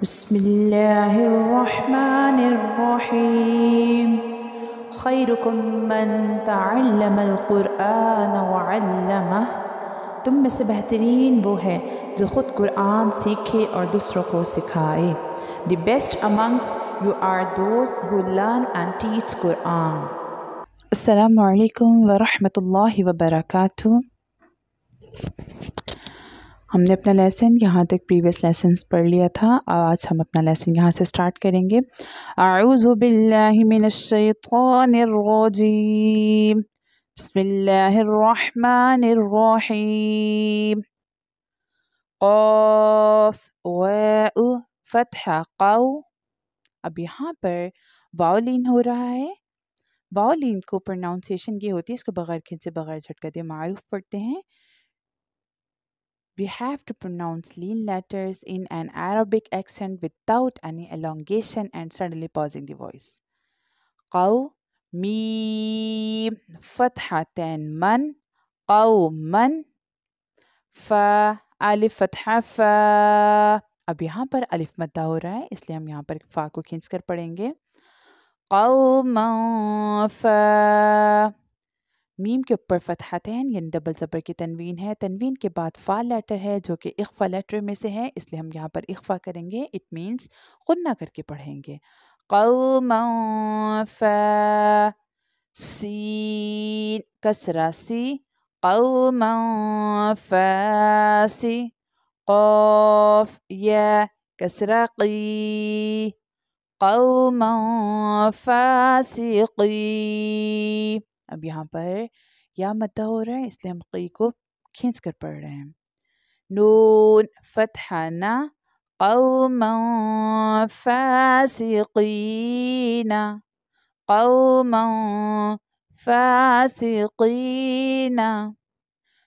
بسم الله الرحمن الرحیم خیرکم من تعلم القرآن وعلمہ، تم میں سے بہترین وہ ہے جو خود قرآن سیکھے اور دوسروں کو سکھائے۔ The best amongst you are those who learn and teach Quran۔ السلام علیکم ورحمۃ اللہ وبرکاتہ۔ ہم نے اپنا لیسن یہاں تک پریویس لیسنز پڑھ لیا تھا، آج ہم اپنا لیسن یہاں سے سٹارٹ کریں گے۔ اعوذ باللہ من الشیطان الرجیم، بسم اللہ الرحمن الرحیم۔ قاف واو فتحہ قو۔ اب یہاں پر واؤلین ہو رہا ہے۔ واؤلین کو پروناؤنسیشن یہ ہوتی ہے، اس کو بغیر کھنچے بغیر جھٹکا دے معروف پڑھتے ہیں۔ We have to pronounce lean letters in an Arabic accent without any elongation and suddenly pausing the voice. قو میم فتحتين من قومن، فا الف فتحہ فا۔ اب یہاں پر الف مدہ ہو رہا ہے، اس لیے ہم یہاں پر فا کو کھینچ کر پڑھیں گے۔ قوما فا، میم کے اوپر فتحتین یعنی ڈبل زبر کی تنوین ہے، تنوین کے بعد فا لیٹر ہے جو کہ اخفا لیٹر میں سے ہے، اس لیے ہم یہاں پر اخفا کریں گے، اٹ مینس غنہ کر کے پڑھیں گے۔ قوما فا، سین کسرہ سی، قوما فاسی، قاف یا کسرہ قی، قوما فاسقی۔ اب یہاں پر یا مدہ ہو رہا ہے، اس لیے ہم قی کو کھینچ کر پڑھ رہے ہیں۔ نون فتحہ نا، قوما فاسقین، قوما فاسقین۔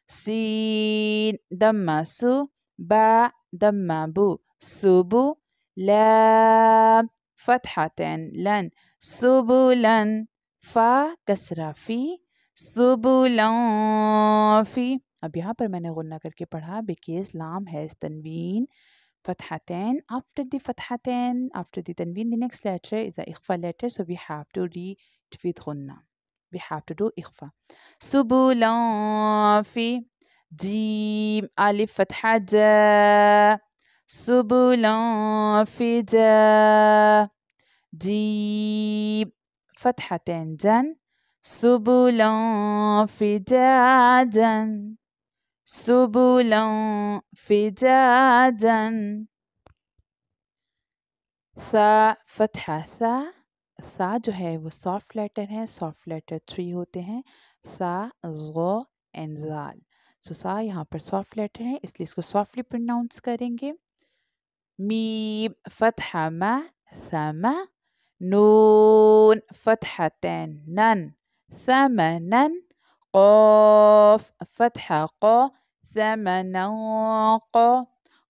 سین دمہ سو، با دمہ بو، سبو، لام فتحتین لن، سبلن، فا کسرہ فی، سبلن فی۔ اب یہاں پر میں نے غنہ کر کے پڑھا because لام has تنوین فتحتین after the فتحتین after the تنوین the next letter is a اخفا letter so we have to read with غنہ، we have to do اخفا۔ سبلن فی، جیم الف فتحہ جا، سبلن فجا، جیم فتحتين جن، سبلا فجاجا، سبلا فجاجا۔ ثا فتحہ ثا، ثا جو ہے وہ سافٹ لیٹر ہے، سافٹ لیٹر 3 ہوتے ہیں، ثا غو اینڈ زال، سو ثا یہاں پر سافٹ لیٹر ہے اس لیے اس کو سافٹلی پروناؤنس کریں گے۔ میم فتحہ ما، ثما، نون فتحتين نن، ثمنا، قاف فتحہ قا، ثمنا قا۔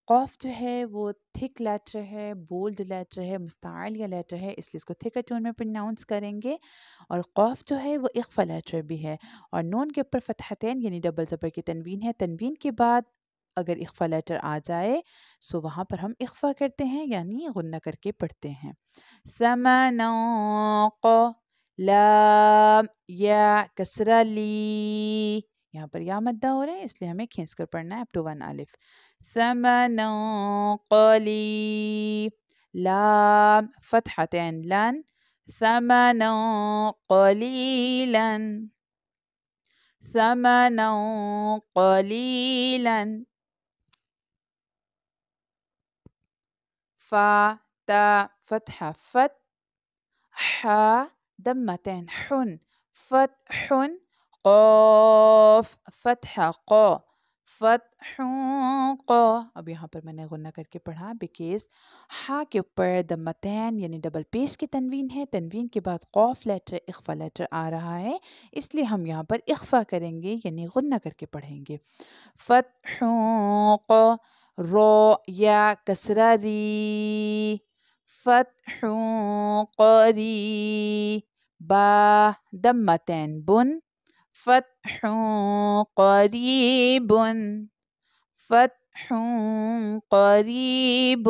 قاف جو ہے وہ تھک لیٹر ہے، بولڈ لیٹر ہے، مستعلیہ لیٹر ہے، اس لیے اس کو تھک ٹون میں پروناؤنس کریں گے، اور قاف جو ہے وہ اخفا لیٹر بھی ہے، اور نون کے اوپر فتحتین یعنی ڈبل زبر کی تنوین ہے، تنوین کے بعد اگر اخفا لیٹر آ جائے سو وہاں پر ہم اخفا کرتے ہیں یعنی غنہ کر کے پڑھتے ہیں۔ ثمنا قا، لام یا کسرہ لی، یہاں پر یا مدہ ہو رہا ہے اس لیے ہمیں کھینچ کر پڑھنا ہے اپ ٹو 1 الف۔ ثمنا قلی، لام فتحتین لن، ثمنا قلیلا، ثمنا قلیلا۔ فا تا فتحہ فت، حا دمتین حن، فتح، قاف فتحہ قا، فتح قا۔ اب یہاں پر میں نے غنہ کر کے پڑھا بیکیز ہا کے اوپر دمتین یعنی ڈبل پیش کی تنوین ہے، تنوین کے بعد قاف لیٹر اخفا لیٹر آ رہا ہے اس لیے ہم یہاں پر اخفا کریں گے یعنی غنہ کر کے پڑھیں گے۔ فتح قا، رو یا کسرہ ری، فتح قری، با دمتین بن، فتح قریب، فتح قریب۔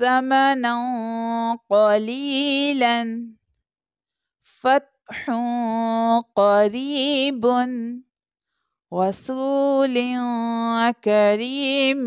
ثمنا قليلا فتح قريب وصول كريم